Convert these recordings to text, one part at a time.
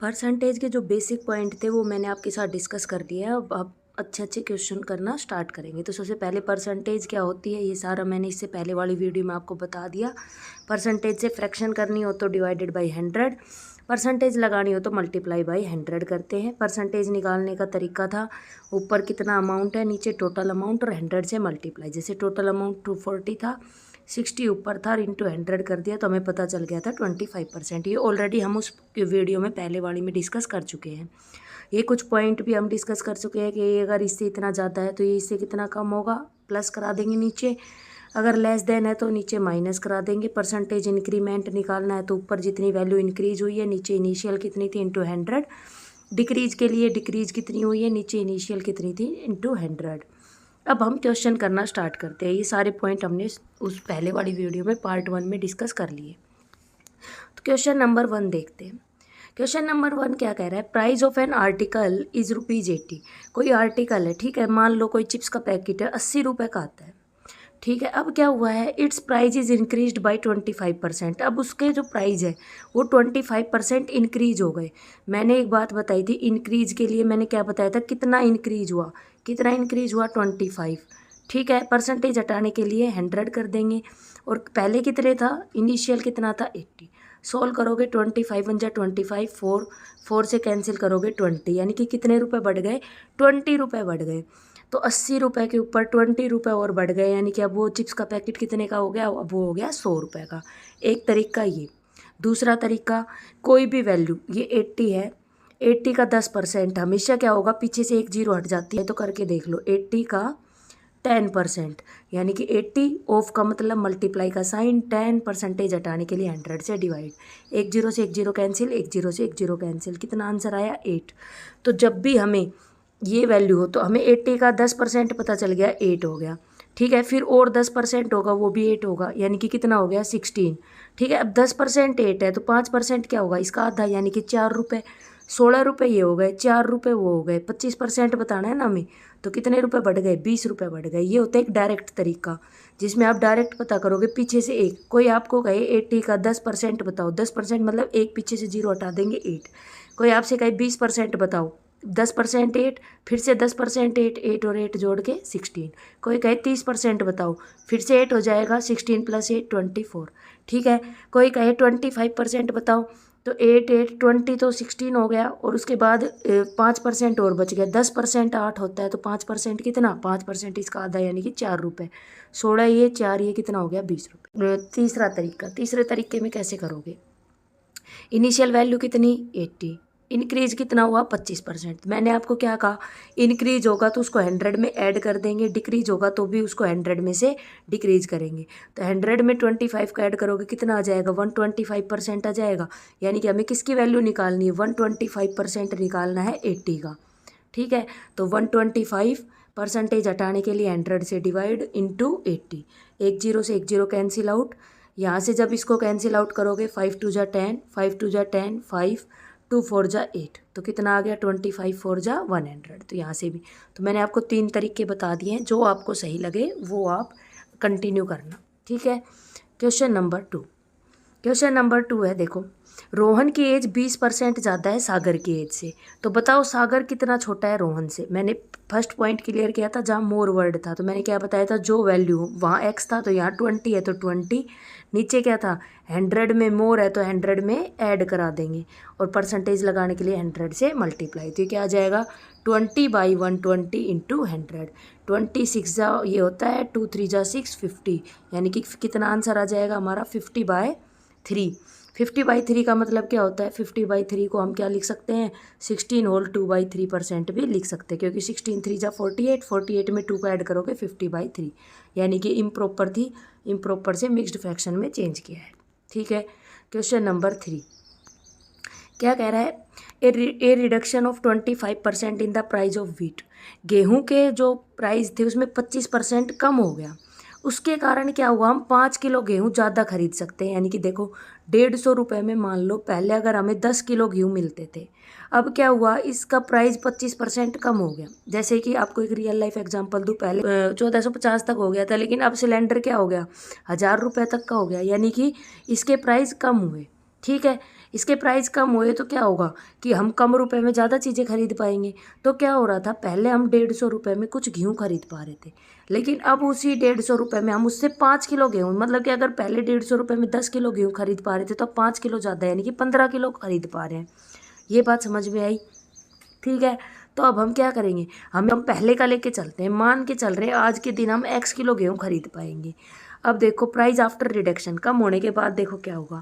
Percentage के जो basic point थे वो मैंने आपके साथ डिस्कस कर दिया है। अब आप अच्छे अच्छे क्वेश्चन करना स्टार्ट करेंगे। तो सबसे पहले परसेंटेज क्या होती है ये सारा मैंने इससे पहले वाली वीडियो में आपको बता दिया। परसेंटेज से फ्रैक्शन करनी हो तो डिवाइडेड बाई 100, परसेंटेज लगानी हो तो मल्टीप्लाई बाई 100 करते हैं। परसेंटेज निकालने का तरीका था, ऊपर कितना अमाउंट है, नीचे टोटल अमाउंट और 100 से मल्टीप्लाई। जैसे टोटल अमाउंट 240 था, 60 ऊपर था, इंटू 100 कर दिया तो हमें पता चल गया था 25%। ये ऑलरेडी हम उस वीडियो में पहले वाली में डिस्कस कर चुके हैं। ये कुछ पॉइंट भी हम डिस्कस कर चुके हैं कि ये अगर इससे इतना ज़्यादा है तो ये इससे कितना कम होगा, प्लस करा देंगे नीचे। अगर लेस देन है तो नीचे माइनस करा देंगे। परसेंटेज इंक्रीमेंट निकालना है तो ऊपर जितनी वैल्यू इंक्रीज हुई है नीचे इनिशियल कितनी थी इंटू 100। डिक्रीज के लिए डिक्रीज कितनी हुई है, नीचे इनिशियल कितनी थी इंटू 100। अब हम क्वेश्चन करना स्टार्ट करते हैं। ये सारे पॉइंट हमने उस पहले वाली वीडियो में पार्ट 1 में डिस्कस कर लिए। तो क्वेश्चन नंबर 1 देखते हैं। क्वेश्चन नंबर 1 क्या कह रहा है, price of an article is ₹80। कोई आर्टिकल है, ठीक है, मान लो कोई चिप्स का पैकेट है, 80 रुपये का आता है, ठीक है। अब क्या हुआ है, it's price is increased by 25%। अब उसके जो प्राइस है वो 25% इंक्रीज हो गए। मैंने एक बात बताई थी, इंक्रीज के लिए मैंने क्या बताया था, कितना इंक्रीज हुआ, कितना इंक्रीज हुआ 25, ठीक है। परसेंटेज हटाने के लिए 100 कर देंगे और पहले कितने था, इनिशियल कितना था 80। सोल्व करोगे 25 × 25 4 से कैंसिल करोगे 20, यानी कि कितने रुपए बढ़ गए, 20 रुपये बढ़ गए। तो 80 रुपये के ऊपर 20 रुपये और बढ़ गए, यानी कि अब वो चिप्स का पैकेट कितने का हो गया, अब वो हो गया 100 रुपये का। एक तरीका ये। दूसरा तरीका, कोई भी वैल्यू, ये 80 है, 80 का 10% हमेशा क्या होगा, पीछे से एक जीरो हट जाती है, तो करके देख लो। 80 का 10%, यानी कि 80 ऑफ का मतलब मल्टीप्लाई का साइन, 10 परसेंटेज हटाने के लिए 100 से डिवाइड। एक जीरो से एक जीरो कैंसिल, एक जीरो से एक जीरो कैंसिल, कितना आंसर आया 8। तो जब भी हमें ये वैल्यू हो तो हमें 80 का 10% पता चल गया, 8 हो गया, ठीक है। फिर और 10% होगा, वो भी 8 होगा, यानी कि कितना हो गया 16, ठीक है। अब 10% 8 है तो 5% क्या होगा, इसका आधा, यानी कि 4 रुपये। 16 रुपये ये हो गए, 4 रुपये वो हो गए, 25% बताना है ना हमें, तो कितने रुपए बढ़ गए, 20 रुपये बढ़ गए। ये होता है एक डायरेक्ट तरीका जिसमें आप डायरेक्ट पता करोगे पीछे से एक। कोई आपको कहे 80 का 10% बताओ, 10% मतलब एक पीछे से जीरो हटा देंगे 8। कोई आपसे कहे 20% बताओ, 10% 8, फिर से 10% 8, 8 और 8 जोड़ के 16। कोई कहे 30% बताओ, फिर से 8 हो जाएगा, 16 + 8 24, ठीक है। कोई कहे 25% बताओ, तो 8 8 20 तो 16 हो गया, और उसके बाद 5% और बच गया। 10% 8 होता है तो 5% कितना, 5% इसका आधा, यानी कि 4 रुपये। 16 ये 4 ये कितना हो गया 20 रुपये। तीसरा तरीका, तीसरे तरीके में कैसे करोगे, इनिशियल वैल्यू कितनी 80, इंक्रीज कितना हुआ 25%। मैंने आपको क्या कहा, इंक्रीज होगा तो उसको 100 में ऐड कर देंगे, डिक्रीज होगा तो भी उसको 100 में से डिक्रीज करेंगे। तो 100 में 25 का ऐड करोगे कितना आ जाएगा, 125% आ जाएगा। यानी कि हमें किसकी वैल्यू निकालनी है, 125% निकालना है 80 का, ठीक है। तो 125 परसेंटेज हटाने के लिए 100 से डिवाइड इंटू 80। एक जीरो से एक जीरो कैंसिल आउट, यहाँ से जब इसको कैंसिल आउट करोगे 5 2 जा 10, 5 2 जा 10, 5 2 4 जा 8, तो कितना आ गया 25 4 जा 100। तो यहाँ से भी, तो मैंने आपको 3 तरीके बता दिए हैं, जो आपको सही लगे वो आप कंटिन्यू करना, ठीक है। क्वेश्चन नंबर 2, क्वेश्चन नंबर 2 है, देखो, रोहन की एज 20% ज़्यादा है सागर की एज से, तो बताओ सागर कितना छोटा है रोहन से। मैंने फर्स्ट पॉइंट क्लियर किया था जहाँ मोर वर्ड था, तो मैंने क्या बताया था, जो वैल्यू वहाँ x था तो यहाँ 20 है तो 20, नीचे क्या था 100 में मोर है तो 100 में ऐड करा देंगे, और परसेंटेज लगाने के लिए 100 से मल्टीप्लाई। तो क्या आ जाएगा 20/120 इंटू 100, 26 जा ये होता है, 2 3 जा 6 50, यानी कि कितना आंसर आ जाएगा हमारा 50/3। 50/3 का मतलब क्या होता है, 50/3 को हम क्या लिख सकते हैं, 16 होल 2/3% भी लिख सकते हैं, क्योंकि 16 3 जा 48, 48 में 2 का ऐड करोगे 50/3, यानी कि इम्प्रॉपर थी, इम्प्रॉपर से मिक्स्ड फ्रैक्शन में चेंज किया है, ठीक है। क्वेश्चन नंबर 3 क्या कह रहा है, a reduction of 25% in the price of wheat. गेहूं के जो प्राइस थे उसमें 25% कम हो गया, उसके कारण क्या हुआ, हम 5 किलो गेहूँ ज़्यादा खरीद सकते हैं। यानी कि देखो 150 रुपये में, मान लो पहले अगर हमें 10 किलो गेहूँ मिलते थे, अब क्या हुआ, इसका प्राइस 25% कम हो गया। जैसे कि आपको एक रियल लाइफ एग्जांपल दूँ, पहले 1450 तक हो गया था, लेकिन अब सिलेंडर क्या हो गया, 1000 रुपये तक का हो गया, यानी कि इसके प्राइस कम हुए, ठीक है। इसके प्राइस कम हुए तो क्या होगा कि हम कम रुपए में ज़्यादा चीज़ें खरीद पाएंगे। तो क्या हो रहा था, पहले हम 150 रुपये में कुछ गेहूँ खरीद पा रहे थे, लेकिन अब उसी 150 रुपये में हम उससे 5 किलो गेहूँ, मतलब कि अगर पहले 150 रुपये में 10 किलो गेहूँ खरीद पा रहे थे तो अब 5 किलो ज़्यादा यानी कि 15 किलो खरीद पा रहे हैं। ये बात समझ में आई? ठीक है, तो अब हम क्या करेंगे, हम पहले का लेके चलते हैं। मान के चल रहे हैं आज के दिन हम x किलो गेहूँ खरीद पाएंगे। अब देखो प्राइस आफ्टर रिडक्शन कम होने के बाद देखो क्या होगा,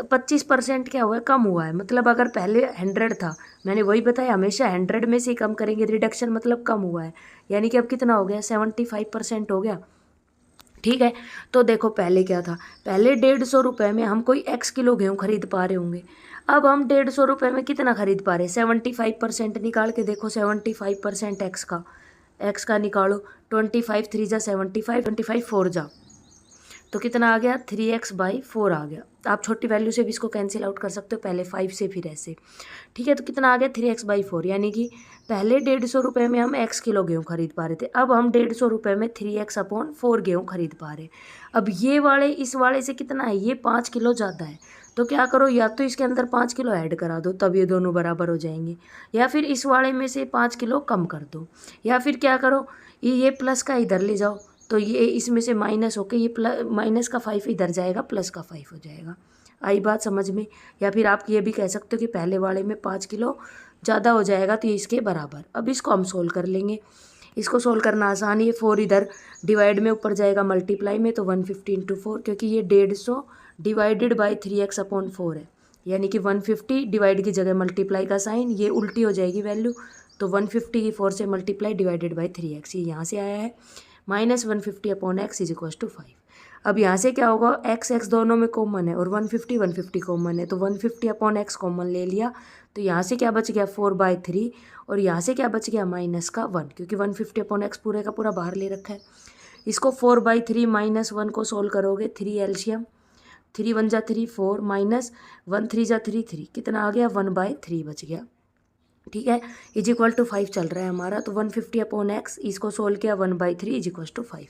25% क्या हुआ है, कम हुआ है। मतलब अगर पहले 100 था, मैंने वही बताया हमेशा 100 में से ही कम करेंगे, रिडक्शन मतलब कम हुआ है, यानी कि अब कितना हो गया, 75% हो गया। ठीक है, तो देखो पहले क्या था, पहले 150 रुपये में हम कोई x किलो गेहूँ खरीद पा रहे होंगे, अब हम 150 रुपये में कितना खरीद पा रहे हैं, 75% निकाल के देखो, 75% एक्स का निकालो, 25 3 जा 75, 25 4 जा, तो कितना आ गया, 3x/4 आ गया। आप छोटी वैल्यू से भी इसको कैंसिल आउट कर सकते हो, पहले 5 से फिर ऐसे। ठीक है, तो कितना आ गया, 3x/4, यानी कि पहले 150 रुपये में हम x किलो गेहूँ खरीद पा रहे थे, अब हम 150 रुपये में 3x/4 गेहूँ खरीद पा रहे। अब ये वाले इस वाले से कितना है, ये 5 किलो ज़्यादा है, तो क्या करो, या तो इसके अंदर 5 किलो ऐड करा दो, तब ये दोनों बराबर हो जाएंगे, या फिर इस वाले में से 5 किलो कम कर दो, या फिर क्या करो, ये प्लस का इधर ले जाओ, तो ये इसमें से माइनस होके ये माइनस का 5 इधर जाएगा, प्लस का 5 हो जाएगा। आई बात समझ में? या फिर आप ये भी कह सकते हो कि पहले वाले में 5 किलो ज़्यादा हो जाएगा तो ये इसके बराबर। अब इसको हम सोल्व कर लेंगे, इसको सोल्व करना आसान है। 4 इधर डिवाइड में ऊपर जाएगा मल्टीप्लाई में, तो 150 × 4, क्योंकि ये 150 डिवाइडेड बाई 3x/4 है, यानी कि 150 डिवाइड की जगह मल्टीप्लाई का साइन, ये उल्टी हो जाएगी वैल्यू, तो 150 की 4 से मल्टीप्लाई डिवाइडेड बाई 3x, ये यहाँ से आया है, -150/x = 5। अब यहाँ से क्या होगा, x दोनों में कॉमन है और 150 कॉमन है, तो 150/x कॉमन ले लिया, तो यहाँ से क्या बच गया, 4/3, और यहाँ से क्या बच गया, -1, क्योंकि 150/x पूरे का पूरा बाहर ले रखा है। इसको 4/3 -1 को सोल्व करोगे, 3 एलशियम, 3 1 जा 3 4 -1 3 जा 3 3, कितना आ गया, 1/3 बच गया। ठीक है, = 5 चल रहा है हमारा, तो 150/x इसको सोल्व किया, 1/3 = 5,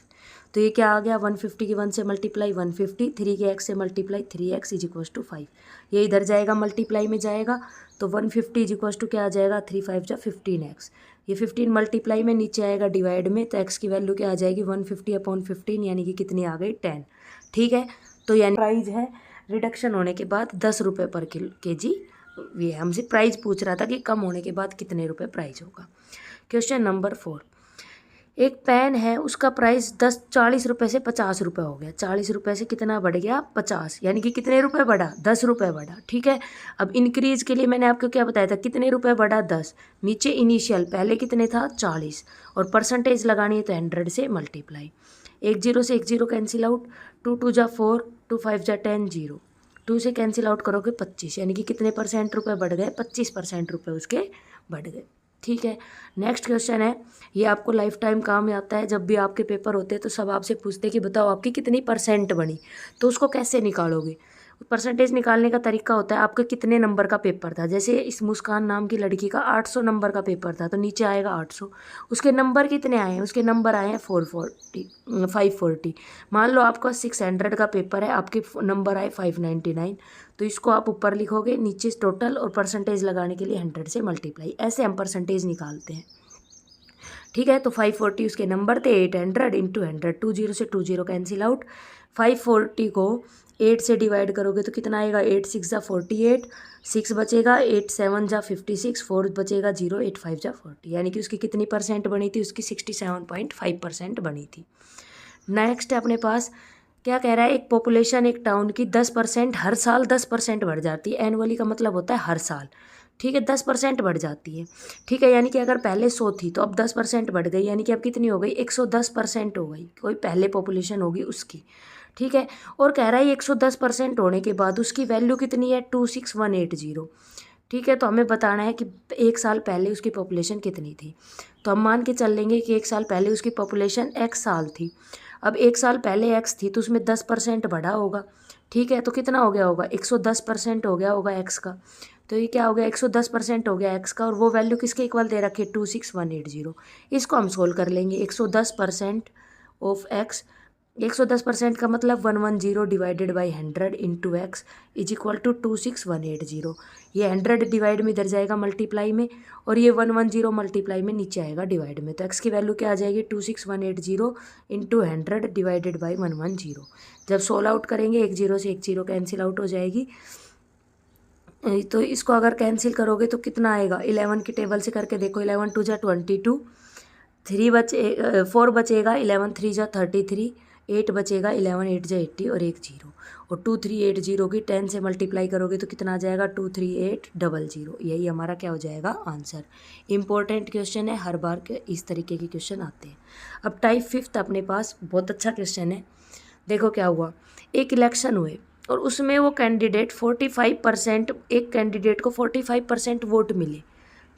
तो ये क्या आ गया, 150 की 1 से मल्टीप्लाई 150, 3 के x से मल्टीप्लाई 3x = 5, ये इधर जाएगा मल्टीप्लाई में जाएगा, तो 150 = क्या आ जाएगा, 3 5 जा 15x, ये 15 मल्टीप्लाई में नीचे आएगा डिवाइड में, तो x की वैल्यू क्या आ जाएगी, 150/15, यानी कि कितनी आ गई, 10। ठीक है, तो यानी प्राइस है रिडक्शन होने के बाद 10 रुपये पर kg, ये हमसे प्राइस पूछ रहा था कि कम होने के बाद कितने रुपए प्राइस होगा। क्वेश्चन नंबर 4, एक पेन है, उसका प्राइस 40 रुपये से 50 रुपये हो गया, 40 रुपये से कितना बढ़ गया, 50, यानी कि कितने रुपए बढ़ा, 10 रुपये बढ़ा। ठीक है, अब इंक्रीज के लिए मैंने आपको क्या बताया था, कितने रुपए बढ़ा, 10, नीचे इनिशियल पहले कितने था, 40, और परसेंटेज लगानी है तो 100 से मल्टीप्लाई, 1 0 से 1 0 कैंसिल आउट, 2 2 जा 4, 2 5 जा 10, 0, 2 से कैंसिल आउट करोगे 25, यानी कि कितने % रुपए बढ़ गए, 25% रुपए उसके बढ़ गए। ठीक है, नेक्स्ट क्वेश्चन है, ये आपको लाइफ टाइम काम में आता है, जब भी आपके पेपर होते हैं तो सब आपसे पूछते हैं कि बताओ आपकी कितनी % बनी, तो उसको कैसे निकालोगे। परसेंटेज निकालने का तरीका होता है, आपका कितने नंबर का पेपर था, जैसे इस मुस्कान नाम की लड़की का 800 नंबर का पेपर था, तो नीचे आएगा 800, उसके नंबर कितने आए हैं, उसके नंबर आए हैं 540। मान लो आपका 600 का पेपर है, आपके नंबर आए 599, तो इसको आप ऊपर लिखोगे, नीचे टोटल, और परसेंटेज लगाने के लिए 100 से मल्टीप्लाई, ऐसे हम परसेंटेज निकालते हैं। ठीक है, तो 540 उसके नंबर थे, 800 × 100, 20 से 20 कैंसिल आउट, 540 को 8 से डिवाइड करोगे तो कितना आएगा, 8 6 जा 48, 6 बचेगा, 8 7 जा 56, 4 बचेगा 0, 8 5 जा 40, यानी कि उसकी कितनी % बनी थी, उसकी 67.5% बनी थी। नेक्स्ट है अपने पास, क्या कह रहा है, एक पॉपुलेशन एक टाउन की 10% हर साल 10% बढ़ जाती है, एनुअली का मतलब होता है हर साल। ठीक है, 10% बढ़ जाती है। ठीक है, यानी कि अगर पहले 100 थी तो अब 10% बढ़ गई, यानी कि अब कितनी हो गई, 110% हो गई, कोई पहले पॉपुलेशन होगी उसकी। ठीक है, और कह रहा है 110% होने के बाद उसकी वैल्यू कितनी है, 26180। ठीक है, तो हमें बताना है कि एक साल पहले उसकी पॉपुलेशन कितनी थी, तो हम मान के चल लेंगे कि एक साल पहले उसकी पॉपुलेशन x साल थी। अब एक साल पहले x थी तो उसमें 10% बढ़ा होगा। ठीक है, तो कितना हो गया होगा, 110% हो गया होगा x का, तो ये क्या हो गया, 110% हो गया x का, और वो वैल्यू किसके इक्वल दे रखी है, 26180। इसको हम सोल्व कर लेंगे, 110% ऑफ x 110% का मतलब 110 divided by 100 into x is equal to 26180। ये 100 डिवाइड में इधर जाएगा मल्टीप्लाई में, और ये 110 मल्टीप्लाई में नीचे आएगा डिवाइड में। तो एक्स की वैल्यू क्या आ जाएगी 26180 इंटू 100 डिवाइडेड बाई 110। जब सोल्व आउट करेंगे एक जीरो से एक जीरो कैंसिल आउट हो जाएगी। तो इसको अगर कैंसिल करोगे तो कितना आएगा, 11 की टेबल से करके देखो, 11 टू जा 22, 4 बचेगा, 11 3 जा 33, 8 बचेगा, 11 8 जा 80 और एक जीरो, और 2380 की 10 से मल्टीप्लाई करोगे तो कितना आ जाएगा 23800। यही हमारा क्या हो जाएगा आंसर। इंपॉर्टेंट क्वेश्चन है, हर बार के इस तरीके के क्वेश्चन आते हैं। अब टाइप 5 अपने पास बहुत अच्छा क्वेश्चन है। देखो क्या हुआ, एक इलेक्शन हुए और उसमें वो कैंडिडेट 45%, एक कैंडिडेट को 45% वोट मिले।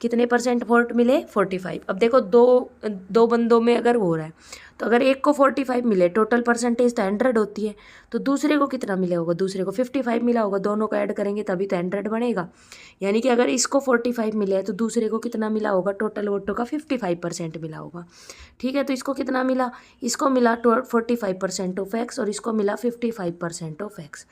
कितने परसेंट वोट मिले 45। अब देखो दो बंदों में अगर हो रहा है तो अगर एक को 45 मिले, टोटल परसेंटेज तो 100 होती है, तो दूसरे को कितना मिला होगा, दूसरे को 55 मिला होगा। दोनों को ऐड करेंगे तभी तो 100 बनेगा। यानी कि अगर इसको 45 मिले है तो दूसरे को कितना मिला होगा, टोटल वोटों का 55% मिला होगा। ठीक है, तो इसको कितना मिला, इसको मिला 45% ऑफ एक्स और इसको मिला 55% ऑफ एक्स।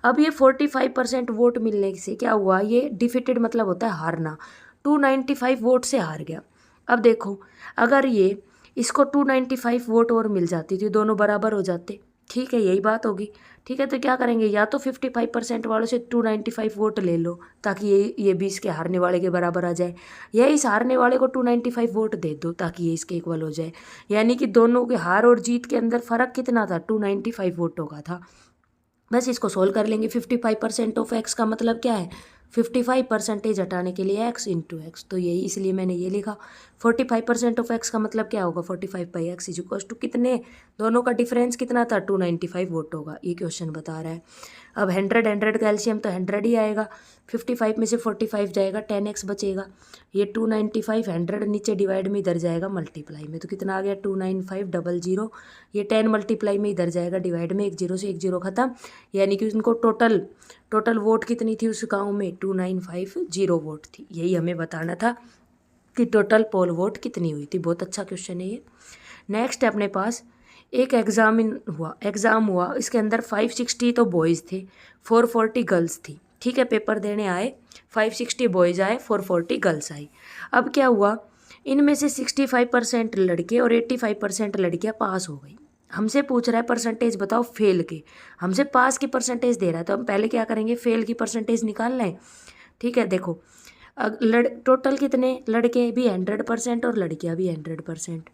अब ये 45% वोट मिलने से क्या हुआ, ये डिफीटेड मतलब होता है हारना, 295 वोट से हार गया। अब देखो अगर ये इसको 295 वोट और मिल जाती थी, दोनों बराबर हो जाते। ठीक है, यही बात होगी। ठीक है, तो क्या करेंगे, या तो 55% वालों से 295 वोट ले लो ताकि ये भी इसके हारने वाले के बराबर आ जाए, या इस हारने वाले को 295 वोट दे दो ताकि ये इसके इक्वल हो जाए। यानी कि दोनों के हार और जीत के अंदर फ़र्क कितना था, 295 वोटों का था। बस इसको सोल्व कर लेंगे। 55% ऑफ एक्स का मतलब क्या है, 55% हटाने के लिए एक्स इंटू एक्स, तो यही इसलिए मैंने ये लिखा। 45% ऑफ एक्स का मतलब क्या होगा, 45/x इज इक्वल टू कितने, दोनों का डिफरेंस कितना था 295 वोट होगा, ये क्वेश्चन बता रहा है। अब 100 का एलसीएम तो 100 ही आएगा, 55 में से 45 जाएगा, 10x बचेगा। ये 295 100 नीचे डिवाइड में इधर जाएगा मल्टीप्लाई में, तो कितना आ गया 29500। ये 10 मल्टीप्लाई में इधर जाएगा डिवाइड में, एक जीरो से एक जीरो खत्म। यानी कि उनको टोटल वोट कितनी थी उस गांव में, 2950 वोट थी। यही हमें बताना था कि टोटल पोल वोट कितनी हुई थी। बहुत अच्छा क्वेश्चन है ये। नेक्स्ट है अपने पास एक एग्ज़ाम हुआ, इसके अंदर 560 तो बॉयज़ थे, 440 गर्ल्स थी। ठीक है, पेपर देने आए, 560 बॉयज़ आए, 440 गर्ल्स आई। अब क्या हुआ, इनमें से 65% लड़के और 85% लड़कियां पास हो गई। हमसे पूछ रहा है परसेंटेज बताओ फेल के, हमसे पास की परसेंटेज दे रहा है, तो हम पहले क्या करेंगे, फेल की परसेंटेज निकालना है। ठीक है, देखो टोटल कितने लड़के भी 100% और लड़कियां भी 100%।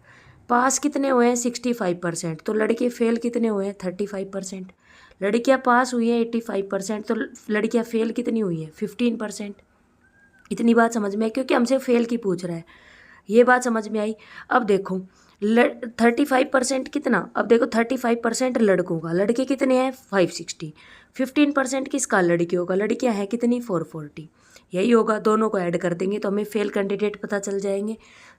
पास कितने हुए हैं 65%, तो लड़के फेल कितने हुए हैं 35%। लड़कियां पास हुई हैं 85%, तो लड़कियां फेल कितनी हुई हैं 15%। इतनी बात समझ में आई, क्योंकि हमसे फेल की पूछ रहा है, ये बात समझ में आई। अब देखो 35% कितना, अब देखो 35% लड़कों का, लड़के कितने हैं 560, 15% किसका, लड़कियों का, लड़कियां हैं कितनी 440। यही होगा, दोनों को ऐड कर देंगे तो हमें फेल कैंडिडेट पता चल जाएंगे।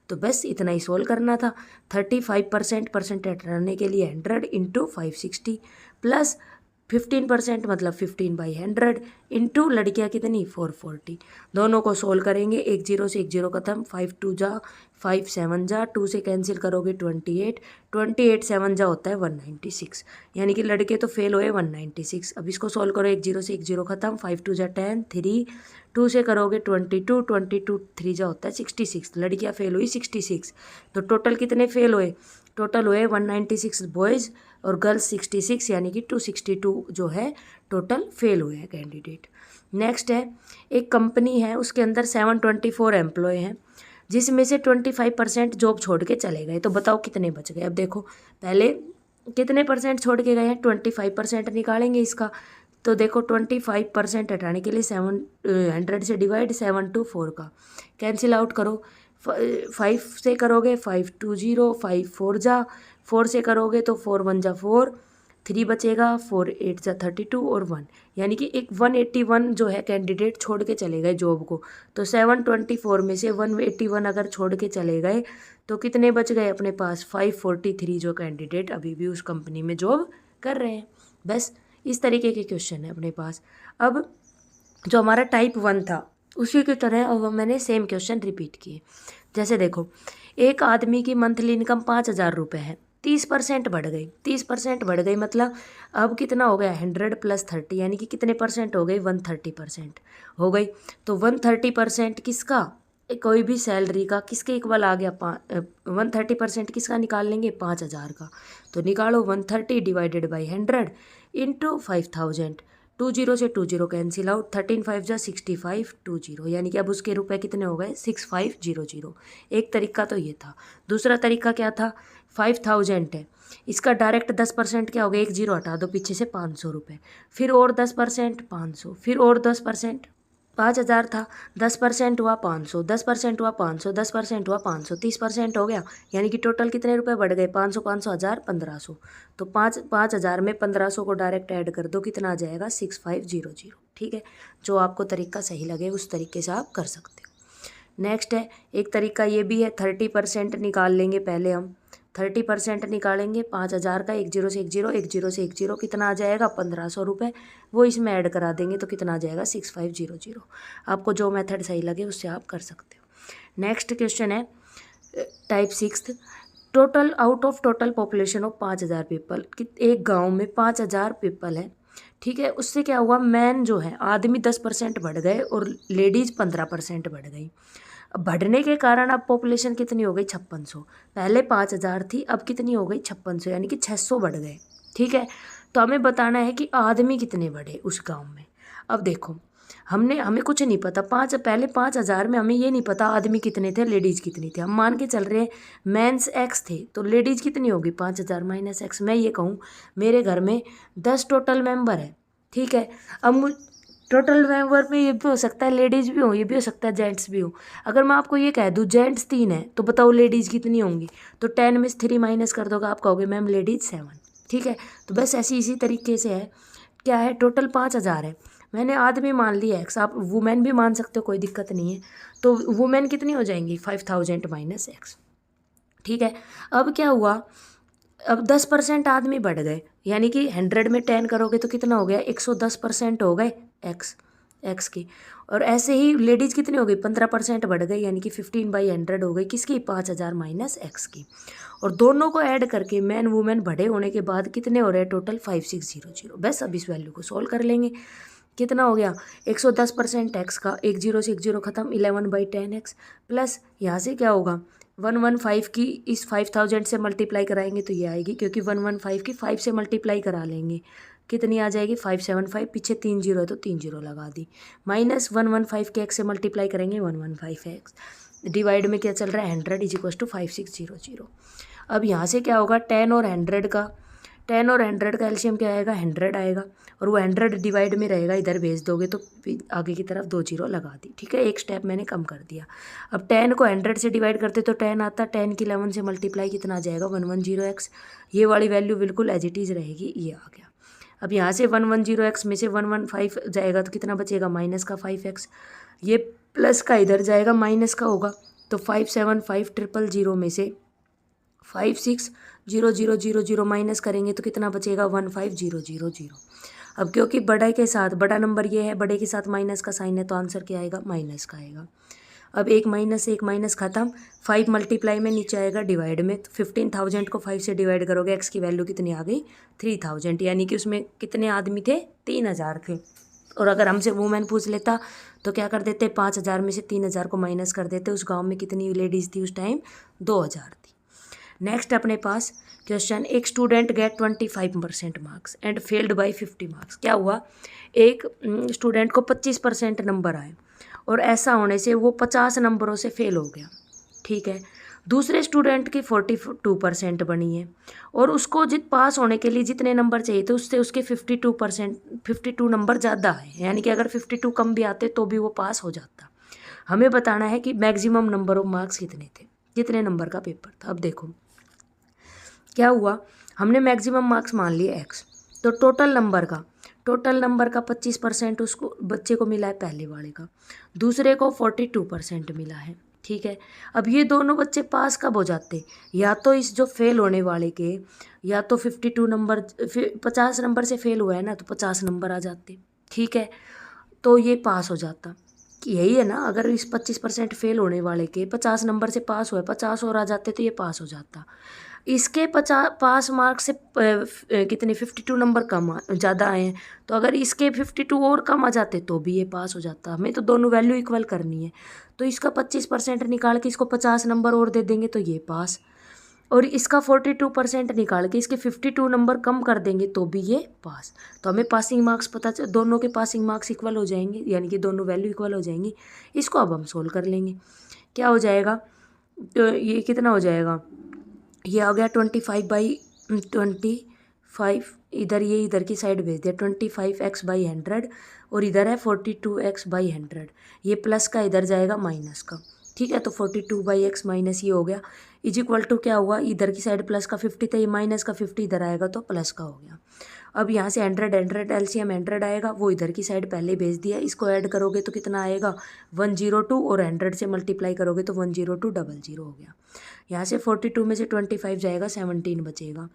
तो बस इतना ही सोल्व करना था। 35% परसेंटेज रहने के लिए 100 इंटू 560 प्लस 15% मतलब 15/100 इंटू लड़कियाँ कितनी 440। दोनों को सोल्व करेंगे, एक जीरो से एक जीरो खत्म, 5 2 जा 5 7 जा, 2 से कैंसिल करोगे 28 7 जा होता है 196। यानी कि लड़के तो फेल हुए 196। अब इसको सोल्व करो, एक जीरो से एक जीरो खत्म, 5 2 जा 10 3, 2 से करोगे 22 3 जा होता है 66। लड़कियाँ फेल हुई 66। तो टोटल कितने फेल हुए, टोटल हुए 196 बॉयज़ और गर्ल्स 66, यानी कि 262 जो है टोटल फेल हुए हैं कैंडिडेट। नेक्स्ट है, एक कंपनी है, उसके अंदर 724 एम्प्लॉय हैं, जिसमें से 25% जॉब छोड़ के चले गए। तो बताओ कितने बच गए। अब देखो पहले कितने परसेंट छोड़ के गए हैं, 25% निकालेंगे इसका। तो देखो 25% हटाने के लिए 700 से डिवाइड 724 का कैंसिल आउट करो, 5 से करोगे 520, 5 4 जा, 4 से करोगे तो 4 1 जा 4, 3 बचेगा, 4 8 जा 32 और 1, यानी कि एक 181 जो है कैंडिडेट छोड़ के चले गए जॉब को। तो 724 में से 181 अगर छोड़ के चले गए तो कितने बच गए अपने पास, 543 जो कैंडिडेट अभी भी उस कंपनी में जॉब कर रहे हैं। बस इस तरीके के क्वेश्चन है अपने पास। अब जो हमारा टाइप 1 था उसी की तरह अब मैंने सेम क्वेश्चन रिपीट किए। जैसे देखो, एक आदमी की मंथली इनकम 5000 रुपये है, 30% बढ़ गई, 30% बढ़ गई मतलब अब कितना हो गया 100 + 30 यानी कि कितने परसेंट हो गई 130% हो गई। तो 130% किसका, कोई भी सैलरी का किसके इक्वल आ गया 130% किसका निकाल लेंगे 5000 का। तो निकालो 130 डिवाइडेड बाई 100 इंटू 5000। 20 से 20 कैंसिल आउट, 13 5 जा 6520 यानी कि अब उसके रुपए कितने हो गए 6500। एक तरीका तो ये था। दूसरा तरीका क्या था, 5000 है, इसका डायरेक्ट 10% क्या हो गया, एक जीरो हटा दो पीछे से 500 रुपये, फिर और 10% 500, फिर और 10% 5000 था, 10% हुआ 500, 10% हुआ 500, 10% हुआ 500, 30% हो गया यानी कि टोटल कितने रुपए बढ़ गए 500 500 1000 1500। तो 5000 में 1500 को डायरेक्ट ऐड कर दो, कितना आ जाएगा 6500। ठीक है, जो आपको तरीका सही लगे उस तरीके से आप कर सकते हो। नेक्स्ट है एक तरीका ये भी है, 30% निकाल लेंगे पहले हम, 30% निकालेंगे 5000 का, 10 से 10 10 से 10 कितना आ जाएगा 1500 रुपये, वो इसमें ऐड करा देंगे तो कितना आ जाएगा 6500। आपको जो मेथड सही लगे उससे आप कर सकते हो। नेक्स्ट क्वेश्चन है type 6, total out of total population of 5000 people, एक गांव में 5000 पीपल है, ठीक है, उससे क्या हुआ मैन जो है आदमी 10% बढ़ गए और लेडीज 15% बढ़ गई। बढ़ने के कारण अब पॉपुलेशन कितनी हो गई 5600, पहले 5000 थी अब कितनी हो गई 5600 यानी कि 600 बढ़ गए। ठीक है, तो हमें बताना है कि आदमी कितने बढ़े उस गांव में। अब देखो हमें कुछ नहीं पता, पहले 5000 में हमें ये नहीं पता आदमी कितने थे लेडीज़ कितनी थी। हम मान के चल रहे हैं मेंस x थे तो लेडीज़ कितनी होगी 5000 माइनस x। मैं ये कहूँ मेरे घर में 10 टोटल मेंबर है, ठीक है, अब टोटल मेंबर में ये भी हो सकता है लेडीज़ भी हो, ये भी हो सकता है जेंट्स भी हो। अगर मैं आपको ये कह दूँ जेंट्स 3 है तो बताओ लेडीज़ कितनी होंगी, तो 10 में से 3 माइनस कर दोगे आप कहोगे मैम लेडीज़ 7। ठीक है, तो बस इसी तरीके से है, क्या है टोटल 5000 है, मैंने आदमी मान लिया x, आप वुमेन भी मान सकते हो कोई दिक्कत नहीं है। तो वुमेन कितनी हो जाएंगी 5000 माइनस x। ठीक है, अब क्या हुआ, अब 10% आदमी बढ़ गए यानी कि 100 में 10 करोगे तो कितना हो गया 110% हो गए x की। और ऐसे ही लेडीज़ कितनी हो गई 15% बढ़ गई यानी कि 15/100 हो गई किसकी 5000 माइनस x की। और दोनों को ऐड करके मैन वुमेन बढ़े होने के बाद कितने हो रहे हैं टोटल 5600। बस अब इस वैल्यू को सोल्व कर लेंगे, कितना हो गया 110% x का, 10 से 10 खत्म 11/10x प्लस यहाँ से क्या होगा 115 की इस 5000 से मल्टीप्लाई कराएंगे तो ये आएगी, क्योंकि 115 की 5 से मल्टीप्लाई करा लेंगे कितनी आ जाएगी 575, पीछे 3 जीरो है तो 3 जीरो लगा दी, माइनस 115 के x से मल्टीप्लाई करेंगे 115x, डिवाइड में क्या चल रहा है 100 = 5600। अब यहाँ से क्या होगा 10 और 100 का एलसीएम क्या आएगा 100 आएगा, और वो 100 डिवाइड में रहेगा, इधर भेज दोगे तो आगे की तरफ 2 जीरो लगा दी। ठीक है, एक स्टेप मैंने कम कर दिया। अब 10 को 100 से डिवाइड करते तो 10 आता, 10 की 11 से मल्टीप्लाई कितना आ जाएगा 110x, ये वाली वैल्यू बिल्कुल एज इट इज़ रहेगी, ये आ गया। अब यहाँ से 110x में से 115 जाएगा तो कितना बचेगा माइनस का 5x, ये प्लस का इधर जाएगा माइनस का होगा, तो 575000 में से 560000 माइनस करेंगे तो कितना बचेगा 15000। अब क्योंकि बड़े के साथ बड़ा नंबर ये है, बड़े के साथ माइनस का साइन है तो आंसर क्या आएगा माइनस का आएगा। अब एक माइनस खत्म, 5 मल्टीप्लाई में नीचे आएगा डिवाइड में, तो 15000 को 5 से डिवाइड करोगे एक्स की वैल्यू कितनी आ गई 3000, यानी कि उसमें कितने आदमी थे 3000 थे। और अगर हमसे वुमेन पूछ लेता तो क्या कर देते 5000 में से 3000 को माइनस कर देते, उस गाँव में कितनी लेडीज़ थी उस टाइम 2000 थी। नेक्स्ट अपने पास क्वेश्चन, एक student get 25% marks and failed by 50 marks. क्या हुआ, एक स्टूडेंट को 25% नंबर आए और ऐसा होने से वो 50 नंबरों से फेल हो गया। ठीक है, दूसरे स्टूडेंट की 42% बनी है और उसको पास होने के लिए जितने नंबर चाहिए थे उससे उसके 52 नंबर ज़्यादा है, यानी कि अगर 52 कम भी आते तो भी वो पास हो जाता। हमें बताना है कि मैक्सिमम नंबर ऑफ मार्क्स कितने थे, कितने नंबर का पेपर था। अब देखो क्या हुआ, हमने मैक्सिमम मार्क्स मान लिए x, तो टोटल नंबर का 25% उसको बच्चे को मिला है पहले वाले का, दूसरे को 42% मिला है। ठीक है, अब ये दोनों बच्चे पास कब हो जाते, या तो इस जो फेल होने वाले के या तो 52 नंबर 50 नंबर से फेल हुआ है ना तो 50 नंबर आ जाते। ठीक है, तो ये पास हो जाता, यही है ना, अगर इस 25% फेल होने वाले के 50 नंबर से पास हुए 50 और आ जाते तो ये पास हो जाता। इसके 50 पास मार्क्स से कितने 52 नंबर कम ज़्यादा आए हैं, तो अगर इसके 52 और कम आ जाते तो भी ये पास हो जाता। हमें तो दोनों वैल्यू इक्वल करनी है, तो इसका 25% निकाल के इसको 50 नंबर और दे देंगे तो ये पास, और इसका 42% निकाल के इसके 52 नंबर कम कर देंगे तो भी ये पास। तो हमें पासिंग मार्क्स पता चल, दोनों के पासिंग मार्क्स इक्वल हो जाएंगे, यानी कि दोनों वैल्यू इक्वल हो जाएंगी। इसको अब हम सोल्व कर लेंगे। क्या हो जाएगा, तो ये कितना हो जाएगा, ये आ गया 25/25, इधर ये इधर की साइड भेज दिया 25x/100, और इधर है 42x/100, ये प्लस का इधर जाएगा माइनस का। ठीक है, तो 42/x माइनस ये हो गया, इज इक्वल टू क्या हुआ, इधर की साइड प्लस का 50 था, ये माइनस का 50 इधर आएगा तो प्लस का हो गया। अब यहाँ से 100 एलसीएम 100 आएगा, वो इधर की साइड पहले भेज दिया, इसको ऐड करोगे तो कितना आएगा 102, और 100 से मल्टीप्लाई करोगे तो 10200 हो गया। यहाँ से 42 में से 25 जाएगा, 17 बचेगा।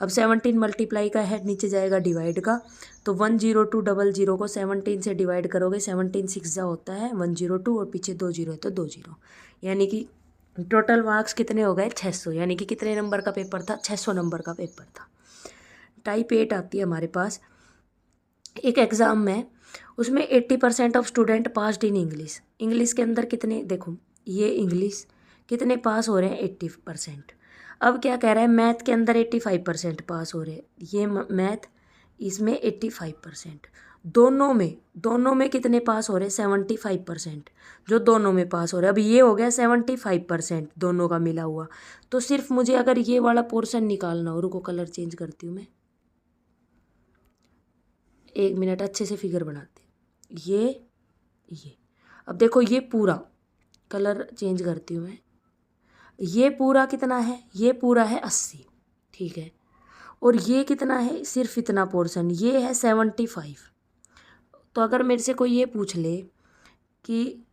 अब 17 मल्टीप्लाई का है, नीचे जाएगा डिवाइड का, तो 10200 को 17 से डिवाइड करोगे, 17 6 होता है 102, और पीछे 2 0 है तो 2 0, यानी कि टोटल मार्क्स कितने हो गए 600, यानी कि कितने नंबर का पेपर था, 600 नंबर का पेपर था। टाइप 8 आती है हमारे पास एक एग्ज़ाम में, उसमें 80% of student passed in English. English के अंदर कितने, देखो ये इंग्लिश कितने पास हो रहे हैं 80%। अब क्या कह रहा है, मैथ के अंदर 85% पास हो रहे हैं, ये मैथ इसमें 85%, दोनों में कितने पास हो रहे हैं 75%, जो दोनों में पास हो रहे हैं। अब ये हो गया 75% दोनों का मिला हुआ, तो सिर्फ मुझे अगर ये वाला पोर्शन निकालना हो, रुको कलर चेंज करती हूँ मैं, 1 मिनट अच्छे से फिगर बनाते, ये अब देखो ये पूरा कलर चेंज करती हूँ मैं, ये पूरा कितना है, ये पूरा है 80, ठीक है, और ये कितना है, सिर्फ इतना पोर्शन ये है 75। तो अगर मेरे से कोई ये पूछ ले कि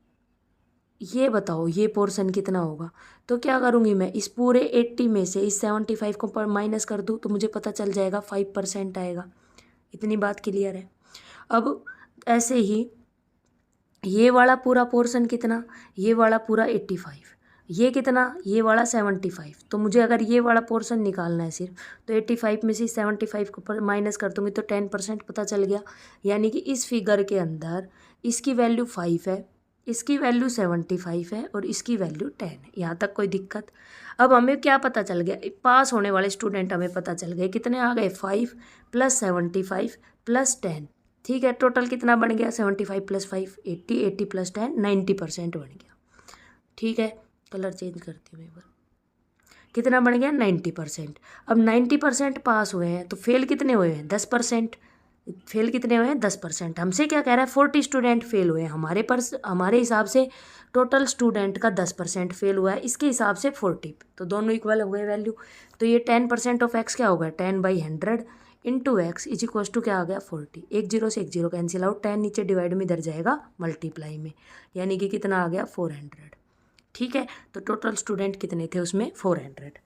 ये बताओ ये पोर्शन कितना होगा, तो क्या करूँगी मैं, इस पूरे 80 में से इस 75 को माइनस कर दूँ तो मुझे पता चल जाएगा 5% आएगा। इतनी बात क्लियर है। अब ऐसे ही ये वाला पूरा पोर्शन कितना, ये वाला पूरा 85, ये कितना, ये वाला 75, तो मुझे अगर ये वाला पोर्शन निकालना है सिर्फ, तो 85 में से 75 को माइनस कर दूँगी तो 10% पता चल गया, यानी कि इस फिगर के अंदर इसकी वैल्यू 5 है, इसकी वैल्यू 75 है, और इसकी वैल्यू 10 है। यहाँ तक कोई दिक्कत। अब हमें क्या पता चल गया, पास होने वाले स्टूडेंट हमें पता चल गए कितने आ गए, 5 + 75 + 10, ठीक है, टोटल कितना बन गया 75 + 5 80, 80 + 10 90% बन गया। ठीक है, कलर चेंज करती हूँ एक बार, कितना बन गया 90%। अब 90% पास हुए हैं तो फेल कितने हुए हैं 10%, फेल कितने हुए हैं 10%। हमसे क्या कह रहा है 40 स्टूडेंट फेल हुए हैं, हमारे हिसाब से टोटल स्टूडेंट का 10% फेल हुआ है, इसके हिसाब से 40, तो दोनों इक्वल हो गए वैल्यू। तो ये 10% ऑफ x क्या होगा 10/100 into x is equal to क्या आ गया 40, 1 0 से 1 0 कैंसिल आउट, 10 नीचे डिवाइड में इधर जाएगा मल्टीप्लाई में, यानी कि कितना आ गया 400। ठीक है, तो टोटल स्टूडेंट कितने थे उसमें 400।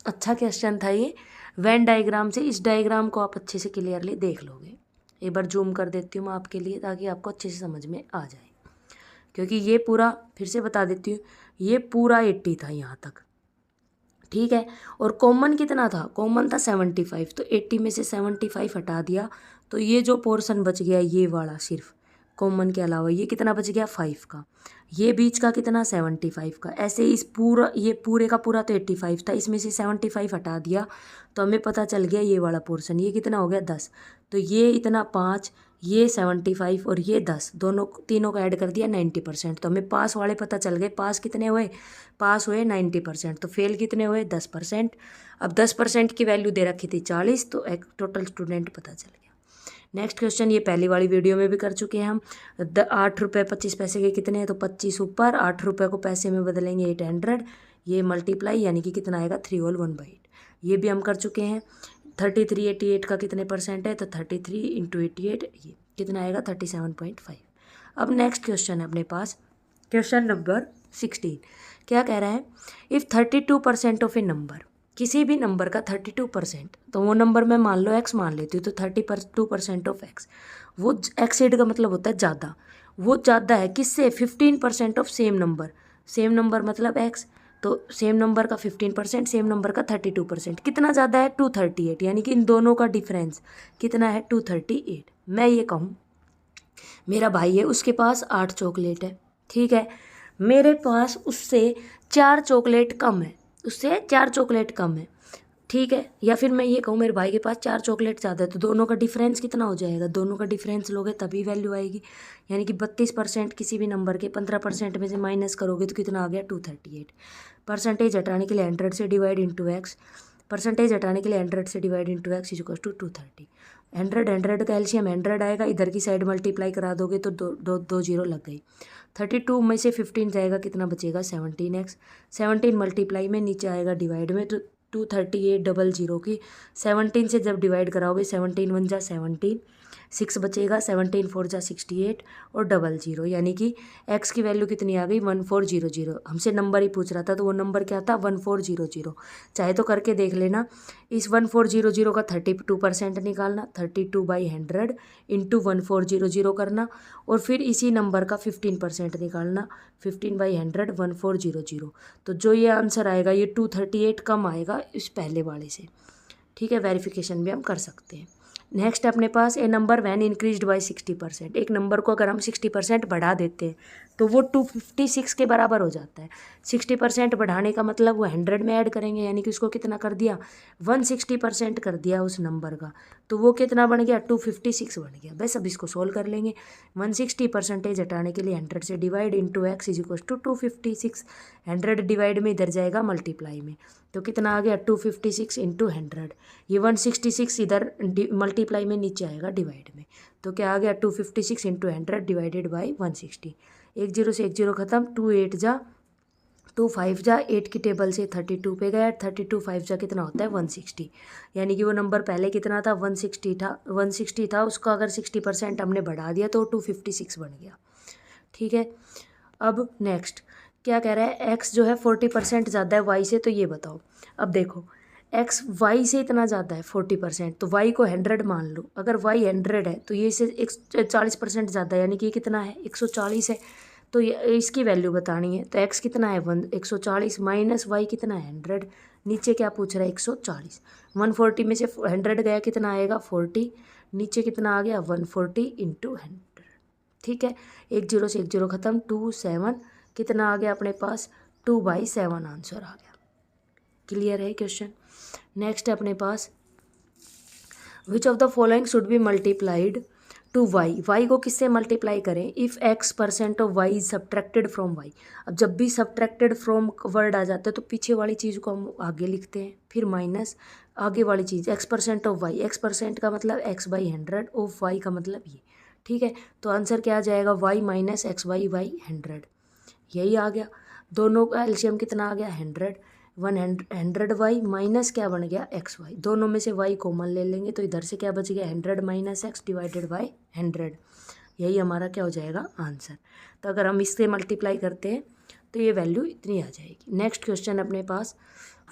अच्छा क्वेश्चन था ये। वेन डायग्राम से इस डायग्राम को आप अच्छे से क्लियरली देख लोगे। एक बार जूम कर देती हूँ मैं आपके लिए ताकि आपको अच्छे से समझ में आ जाए, क्योंकि ये पूरा फिर से बता देती हूँ, ये पूरा 80 था यहाँ तक, ठीक है, और कॉमन कितना था, कॉमन था 75, तो 80 में से 75 हटा दिया तो ये जो पोर्शन बच गया ये वाला सिर्फ कॉमन के अलावा ये कितना बच गया 5 का, ये बीच का कितना 75 का, ऐसे इस पूरा ये पूरे का पूरा तो 85 था, इसमें से 75 हटा दिया तो हमें पता चल गया ये वाला पोर्शन ये कितना हो गया 10, तो ये इतना 5, ये 75 और ये 10, दोनों तीनों का ऐड कर दिया 90%, तो हमें पास वाले पता चल गए, पास कितने हुए, पास हुए 90%, तो फेल कितने हुए 10%। अब 10% की वैल्यू दे रखी थी 40, तो एक टोटल स्टूडेंट पता चल गया। नेक्स्ट क्वेश्चन, ये पहली वाली वीडियो में भी कर चुके हैं हम। 8 रुपये 25 पैसे के कितने हैं, तो 25 ऊपर, 8 रुपये को पैसे में बदलेंगे 800, ये मल्टीप्लाई यानी कि कितना आएगा 3 होल 1/8, ये भी हम कर चुके हैं। 33 88 का कितने परसेंट है, तो 33 इंटू 88 ये कितना आएगा 37.5। अब नेक्स्ट क्वेश्चन है अपने पास, क्वेश्चन नंबर 16। क्या कह रहा है, इफ़ 32% ऑफ ए नंबर, किसी भी नंबर का 32%, तो वो नंबर मैं मान लो x मान लेती हूँ, तो 32% ऑफ x, वो एक्सीड का मतलब होता है ज़्यादा, वो ज़्यादा है किससे 15% ऑफ सेम नंबर मतलब x, तो सेम नंबर का 15%, सेम नंबर का 32%। कितना ज़्यादा है? 238, यानी कि इन दोनों का डिफरेंस कितना है? 238। मैं ये कहूँ मेरा भाई है, उसके पास 8 चॉकलेट है, ठीक है, मेरे पास उससे 4 चॉकलेट कम है, उससे 4 चॉकलेट कम है, ठीक है। या फिर मैं ये कहूँ मेरे भाई के पास 4 चॉकलेट ज़्यादा है, तो दोनों का डिफरेंस कितना हो जाएगा? दोनों का डिफरेंस लोगे तभी वैल्यू आएगी, यानी कि 32% किसी भी नंबर के 15% में से माइनस करोगे तो कितना आ गया? 238। परसेंटेज हटाने के लिए 100 से डिवाइड इंटू एक्स, परसेंटेज हटाने के लिए 100 से divide into x is equal to 230। 100 का एलसीएम 100 आएगा, इधर की साइड मल्टीप्लाई करा दोगे तो दो जीरो लग गई। 32 में से 15 जाएगा, कितना बचेगा? 17x। 17 मल्टीप्लाई में नीचे आएगा डिवाइड में, तो 238 की 17 से जब डिवाइड कराओगे 17 1 जा 17, 6 बचेगा, 17 4 जा 68 और 00, यानी कि x की वैल्यू कितनी आ गई? 1400। हमसे नंबर ही पूछ रहा था तो वो नंबर क्या था? 1400। चाहे तो करके देख लेना। इस 1400 का 32% निकालना, 32/100 इंटू 1400 करना, और फिर इसी नंबर का 15% निकालना, 15/100 1400। तो जो ये आंसर आएगा ये 238 कम आएगा इस पहले वाले से, ठीक है। वेरिफिकेशन भी हम कर सकते हैं। नेक्स्ट अपने पास ए नंबर वैन इंक्रीज्ड बाय 60%। एक नंबर को अगर हम 60% बढ़ा देते हैं तो वो 256 के बराबर हो जाता है। 60% बढ़ाने का मतलब वो 100 में ऐड करेंगे, यानी कि उसको कितना कर दिया? 160% कर दिया उस नंबर का, तो वो कितना बन गया? 256 बन गया। बस अब इसको सोल्व कर लेंगे। 160% हटाने के लिए 100 से divide into x is equal to 256। 100 divide में इधर जाएगा मल्टीप्लाई में, तो कितना आ गया? 256 इंटू 100। ये 166 इधर मल्टीप्लाई में नीचे आएगा डिवाइड में, तो क्या आ गया? 256 इंटू 100 डिवाइडेड बाई 160। 1 0 से 1 0 खत्म, 2 8 जा 2 5 जा 8 की टेबल से 32 पे गया, 32 5 जा कितना होता है? 160। यानी कि वो नंबर पहले कितना था? 160 था, उसका अगर 60% हमने बढ़ा दिया तो 256 बन गया, ठीक है। अब नेक्स्ट क्या कह रहा है? x जो है 40% ज़्यादा है y से, तो ये बताओ। अब देखो x y से इतना ज़्यादा है 40%, तो y को 100 मान लो। अगर y 100 है तो ये से 40% ज़्यादा है, यानी कि ये कितना है? 140 है। तो ये इसकी वैल्यू बतानी है, तो x कितना है? 140 माइनस y कितना है? 100। नीचे क्या पूछ रहा है? 140। 140 में से 100 गया, कितना आएगा? 40। नीचे कितना आ गया? 140 इंटू 100, ठीक है। 1 0 से 1 0 खत्म, 2 7, कितना आ गया अपने पास? 2/7 आंसर आ गया। क्लियर है क्वेश्चन। नेक्स्ट है अपने पास which of the following should be multiplied to Y. Y को किससे मल्टीप्लाई करें? If x% of Y is subtracted from Y. अब जब भी सब्ट्रैक्टेड फ्रॉम वर्ड आ जाता है तो पीछे वाली चीज़ को हम आगे लिखते हैं, फिर माइनस आगे वाली चीज़। x% ऑफ वाई, x% का मतलब x/100, ऑफ वाई का मतलब ये, ठीक है। तो आंसर क्या आ जाएगा? y माइनस x/100, यही आ गया। दोनों का एलसीएम कितना आ गया? 100। 100y माइनस क्या बन गया? xy। दोनों में से y कॉमन ले लेंगे तो इधर से क्या बच गया? 100 माइनस एक्स डिवाइडेड बाई 100, यही हमारा क्या हो जाएगा? आंसर। तो अगर हम इससे मल्टीप्लाई करते हैं तो ये वैल्यू इतनी आ जाएगी। नेक्स्ट क्वेश्चन अपने पास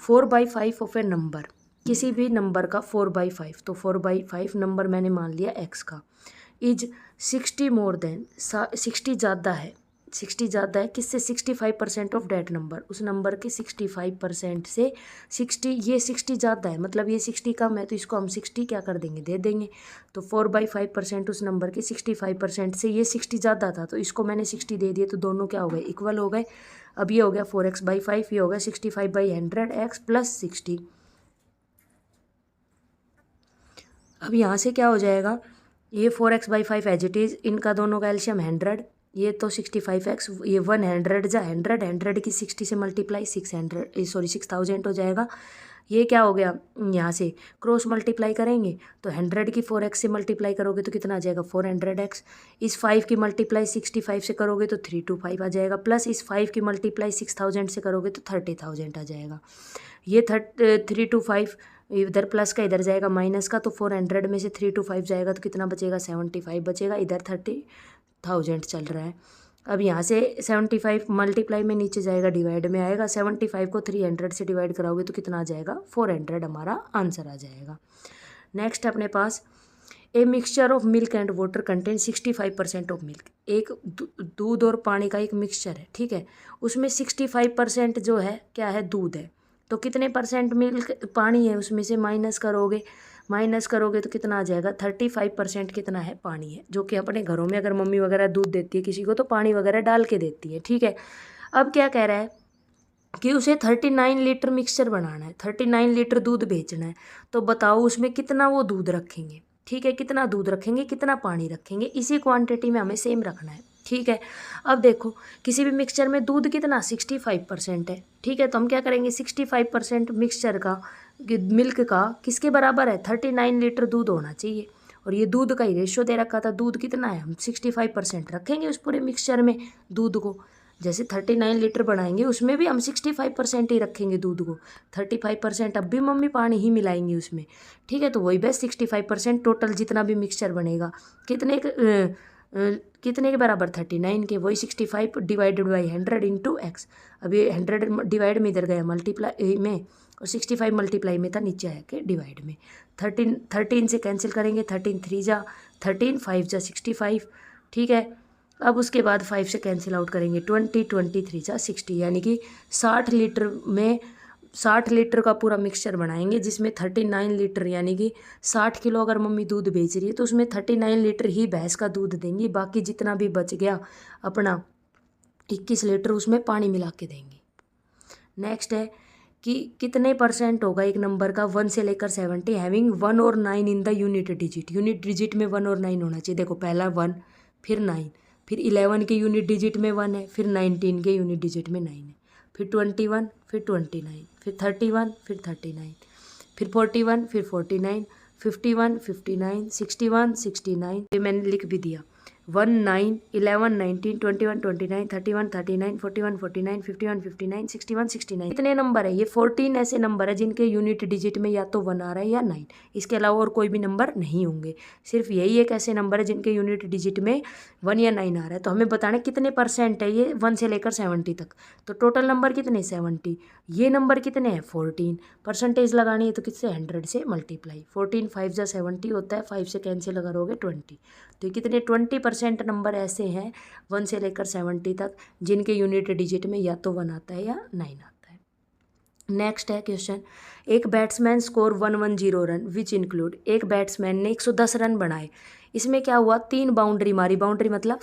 4/5 ऑफ ए नंबर, किसी भी नंबर का 4/5, तो 4/5 नंबर मैंने मान लिया x का, इज 60 मोर देन 60 ज़्यादा है। 60 ज़्यादा है किससे? 65% ऑफ डैट नंबर, उस नंबर के 65% से 60, ये 60 ज़्यादा है, मतलब ये 60 कम है, तो इसको हम 60 क्या कर देंगे? दे देंगे। तो 4/5% उस नंबर के 65% से ये 60 ज़्यादा था, तो इसको मैंने 60 दे दिए, तो दोनों क्या हो गए? इक्वल हो गए। अब ये हो गया 4x/5, ये हो गया 65/100 x प्लस 60। अब यहाँ से क्या हो जाएगा? ये 4x/5 एज इट इज़, इनका दोनों का एलसीएम 100, ये तो 65x, ये 100 जा 100 की 60 से मल्टीप्लाई 6000 हो जाएगा। ये क्या हो गया? यहाँ से क्रॉस मल्टीप्लाई करेंगे तो 100 की 4x से मल्टीप्लाई करोगे तो कितना आ जाएगा? 400x। इस 5 की मल्टीप्लाई 65 से करोगे तो 325 आ जाएगा, प्लस इस 5 की मल्टीप्लाई 6000 से करोगे तो 30000 आ जाएगा। ये 325 इधर प्लस का इधर जाएगा माइनस का, तो 400 में से 325 जाएगा तो कितना बचेगा? 75 बचेगा। इधर 30,000 चल रहा है। अब यहाँ से 75 मल्टीप्लाई में नीचे जाएगा डिवाइड में आएगा, 75 को 300 से डिवाइड कराओगे तो कितना आ जाएगा? 400 हमारा आंसर आ जाएगा। नेक्स्ट अपने पास a mixture of milk and water contain 65% of milk. एक दूध और पानी का एक मिक्सचर है, ठीक है, उसमें 65% जो है क्या है, दूध है। तो कितने परसेंट मिल्क पानी है उसमें से माइनस करोगे तो कितना आ जाएगा, 35% कितना है, पानी है। जो कि अपने घरों में अगर मम्मी वगैरह दूध देती है किसी को तो पानी वगैरह डाल के देती है, ठीक है। अब क्या कह रहा है कि उसे 39 लीटर मिक्सचर बनाना है, 39 लीटर दूध बेचना है। तो बताओ उसमें कितना वो दूध रखेंगे, ठीक है, कितना दूध रखेंगे, कितना पानी रखेंगे, इसी क्वांटिटी में हमें सेम रखना है, ठीक है। अब देखो किसी भी मिक्सचर में दूध कितना 65% है, ठीक है। तो हम क्या करेंगे, 65% मिक्सचर का मिल्क का किसके बराबर है, 39 लीटर दूध होना चाहिए। और ये दूध का ही रेशियो दे रखा था, दूध कितना है, हम 65% रखेंगे उस पूरे मिक्सचर में दूध को। जैसे 39 लीटर बनाएंगे उसमें भी हम 65% ही रखेंगे दूध को, 35% अब भी मम्मी पानी ही मिलाएंगी उसमें, ठीक है। तो वही बस 65% टोटल जितना भी मिक्सचर बनेगा कितने के बराबर, 39 के, वही 65 डिवाइडेड बाई 100 इंटू एक्स। अब ये 100 डिवाइड में इधर गया मल्टीप्लाई में, और 65 मल्टीप्लाई में था, नीचे आया के डिवाइड में। 13 से कैंसिल करेंगे, 13 3 जा 13, 5 जा 65, ठीक है। अब उसके बाद 5 से कैंसिल आउट करेंगे, 20 23 जा 60, यानी कि 60 लीटर का पूरा मिक्सचर बनाएंगे, जिसमें 39 लीटर यानी कि 60 किलो अगर मम्मी दूध बेच रही है तो उसमें 39 लीटर ही भैंस का दूध देंगी, बाकी जितना भी बच गया अपना 21 लीटर उसमें पानी मिला के देंगे। नेक्स्ट है कि कितने परसेंट होगा एक नंबर का 1 से लेकर 70 हैविंग 1 और 9 इन द यूनिट डिजिट में 1 और 9 होना चाहिए। देखो पहला 1, फिर 9, फिर 11 के यूनिट डिजिट में 1 है, फिर 19 के यूनिट डिजिट में 9 है, फिर 21, फिर 29, फिर 31, फिर 39, फिर 41, फिर 49, 51, 59, 61, 69, ये मैंने लिख भी दिया। 1 9 11 19 21 29 31 39 41 49 51 59 61 69, इतने नंबर है। ये 14 ऐसे नंबर है जिनके यूनिट डिजिट में या तो 1 आ रहा है या 9, इसके अलावा और कोई भी नंबर नहीं होंगे। सिर्फ यही एक ऐसे नंबर है जिनके यूनिट डिजिट में 1 या 9 आ रहा है। तो हमें बताना है कितने परसेंट है ये 1 से लेकर 70 तक। तो टोटल नंबर कितने, 70, ये नंबर कितने हैं 14, परसेंटेज लगानी है तो किससे, 100 से मल्टीप्लाई, 14 5 जा 70 होता है, 5 से कैंसिल करोगे 20। तो कितने 20% नंबर ऐसे हैं 1 से लेकर 70 तक जिनके यूनिट डिजिट में या तो 1 आता है या 9 आता है। नेक्स्ट है क्वेश्चन, एक batsman score 110 run which include, एक बैट्समैन ने 110 रन बनाए, इसमें क्या हुआ, 3 बाउंड्री मारी, बाउंड्री मतलब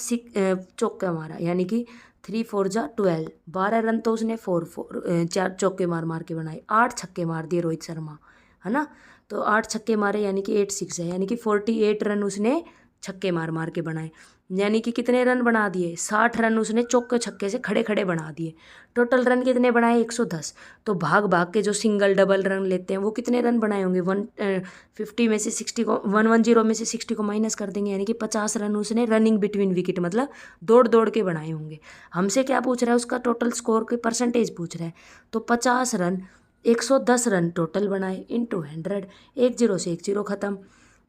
चौका मारा, यानी कि 3 4 जा 12, 12 रन तो उसने 4 चौके मार के बनाए, 8 छक्के मार दिए रोहित शर्मा, है ना। तो 8 छक्के मारे यानी कि 8 6 है, यानी कि 48 रन उसने छक्के मार के बनाए, यानी कि कितने रन बना दिए, 60 रन उसने चौके छक्के से खड़े खड़े बना दिए। टोटल रन कितने बनाए, 110। तो भाग के जो सिंगल डबल रन लेते हैं वो कितने रन बनाए होंगे, 150 में से 60 को 110 में से 60 को माइनस कर देंगे, यानी कि 50 रन उसने रनिंग बिटवीन विकेट मतलब दौड़ के बनाए होंगे। हमसे क्या पूछ रहा है, उसका टोटल स्कोर के परसेंटेज पूछ रहा है। तो 50 रन 110 रन टोटल बनाए इंटू 100, 10 से 10 खत्म,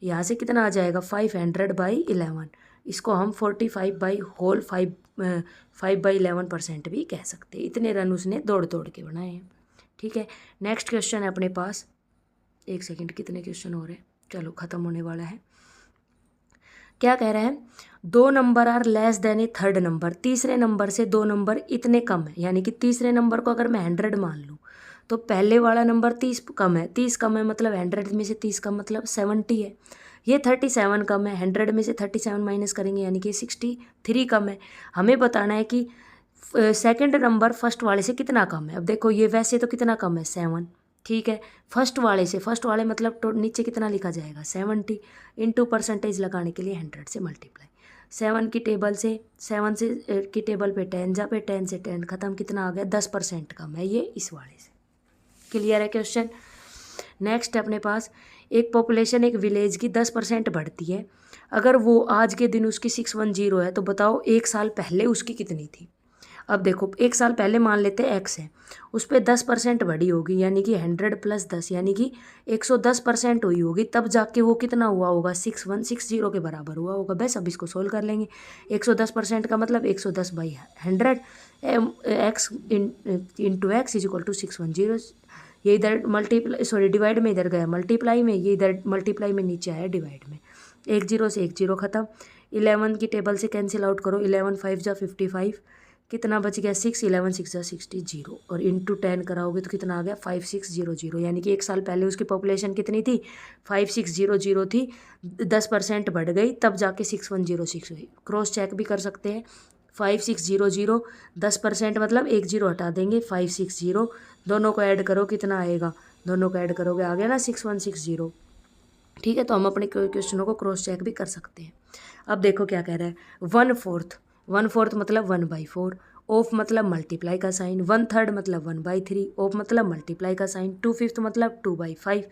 यहाँ से कितना आ जाएगा 500/11, इसको हम 45 बाई होल 5/11% भी कह सकते हैं। इतने रन उसने दौड़ के बनाए हैं, ठीक है। नेक्स्ट क्वेश्चन है अपने पास, एक सेकंड, कितने क्वेश्चन हो रहे हैं, चलो ख़त्म होने वाला है। क्या कह रहे हैं, 2 number are less than a third number, तीसरे नंबर से 2 नंबर इतने कम है, यानी कि तीसरे नंबर को अगर मैं 100 मान लूँ तो पहले वाला नंबर 30 कम है, 30 कम है मतलब 100 में से 30 कम मतलब 70 है। ये 37 कम है, 100 में से 37 माइनस करेंगे यानी कि 63 कम है। हमें बताना है कि सेकंड नंबर फर्स्ट वाले से कितना कम है। अब देखो ये वैसे तो कितना कम है 7, ठीक है, फर्स्ट वाले मतलब तो नीचे कितना लिखा जाएगा 70 इंटू परसेंटेज लगाने के लिए 100 से मल्टीप्लाई, 7 की टेबल से 7 से की टेबल पे 10 जा पे 10 से 10 खत्म, कितना आ गया 10% कम है ये इस वाले से। क्लियर है क्वेश्चन। नेक्स्ट अपने पास, एक पॉपुलेशन एक विलेज की 10% बढ़ती है, अगर वो आज के दिन उसकी 610 है तो बताओ 1 साल पहले उसकी कितनी थी। अब देखो 1 साल पहले मान लेते हैं x है, उस पर 10% बढ़ी होगी यानी कि 100 + 10 यानी कि 110% हुई होगी, तब जाके वो कितना हुआ होगा 6160 के बराबर हुआ होगा। बस अब इसको सोल्व कर लेंगे, 110% का मतलब 110/100 x into x equal to 610, ये इधर डिवाइड में इधर गया मल्टीप्लाई में, ये इधर मल्टीप्लाई में नीचे आया डिवाइड में, एक जीरो से एक जीरो ख़त्म। 11 की टेबल से कैंसिल आउट करो, 11 5 जा 55, कितना बच गया 6, 11 6 जा 60 जीरो, और इंटू 10 कराओगे तो कितना आ गया 5600, यानी कि 1 साल पहले उसकी पॉपुलेशन कितनी थी 5600 थी, 10% बढ़ गई तब जाके 6106 हुई। क्रॉस चेक भी कर सकते हैं, 5600 10% मतलब 1 जीरो हटा देंगे 560, दोनों को ऐड करो कितना आएगा, दोनों को ऐड करोगे आ गया ना 6160। ठीक है, तो हम अपने क्वेश्चनों को क्रॉस चेक भी कर सकते हैं। अब देखो क्या कह रहा है, 1/4, 1/4 मतलब 1/4, ऑफ मतलब मल्टीप्लाई का साइन, 1/3 मतलब 1/3, ऑफ मतलब मल्टीप्लाई का साइन, 2/5 मतलब 2/5,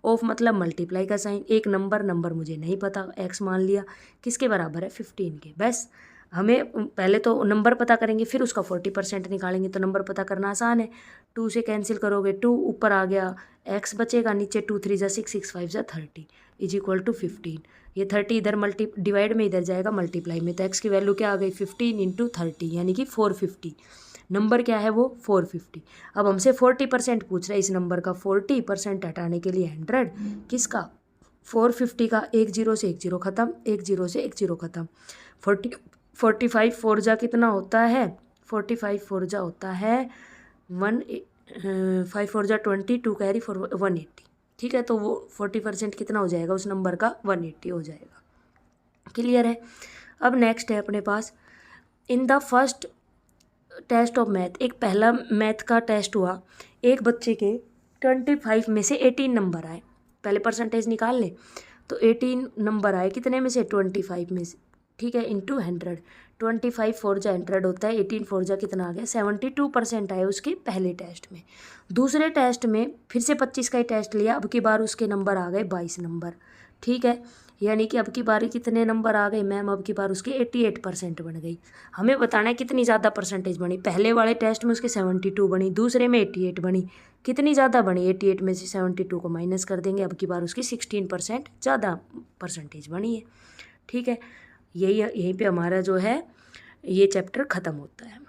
ऑफ मतलब मल्टीप्लाई का साइन। एक नंबर मुझे नहीं पता, एक्स मान लिया, किसके बराबर है 15 के। बस हमें पहले तो नंबर पता करेंगे फिर उसका 40% निकालेंगे, तो नंबर पता करना आसान है। 2 से कैंसिल करोगे 2, ऊपर आ गया एक्स बचेगा, नीचे 2 3 जा 6, 6 5 जा 30 इज इक्वल टू 15। ये 30 इधर डिवाइड में इधर जाएगा मल्टीप्लाई में, तो एक्स की वैल्यू क्या आ गई 15 × 30 यानी कि 450। नंबर क्या है वो 450। अब हमसे 40% पूछ रहा है इस नंबर का, 40% हटाने के लिए 100 किसका 450 का, 1 जीरो से 1 जीरो ख़त्म, 1 जीरो से 1 जीरो ख़त्म। 45 4 जा कितना होता है, 45 4 जा होता है 5 4 जा 20, 2 कैरी 4 180। ठीक है, तो वो 40% कितना हो जाएगा उस नंबर का 180 हो जाएगा। क्लियर है। अब नेक्स्ट है अपने पास, in the first test of math, एक पहला मैथ का टेस्ट हुआ, एक बच्चे के 25 में से 18 नंबर आए, पहले परसेंटेज निकाल लें, तो 18 नंबर आए कितने में से 25 में से। ठीक है, इंटू 100, 25 4 जा 100 होता है, 18 4 जा कितना आ गया 72% आए उसके पहले टेस्ट में। दूसरे टेस्ट में फिर से 25 का ही टेस्ट लिया, अब की बार उसके नंबर आ गए 22 नंबर। ठीक है, यानी कि अब की बारी कितने नंबर आ गए मैम, अब की बार उसके 88% बन गई। हमें बताना है कितनी ज़्यादा परसेंटेज बनी, पहले वाले टेस्ट में उसके 72 बनी, दूसरे में 88 बनी, कितनी ज़्यादा बनी 88 में से 72 को माइनस कर देंगे, अब की बार उसकी 16% ज़्यादा परसेंटेज बनी है। ठीक है, यहीं पे हमारा जो है ये चैप्टर ख़त्म होता है।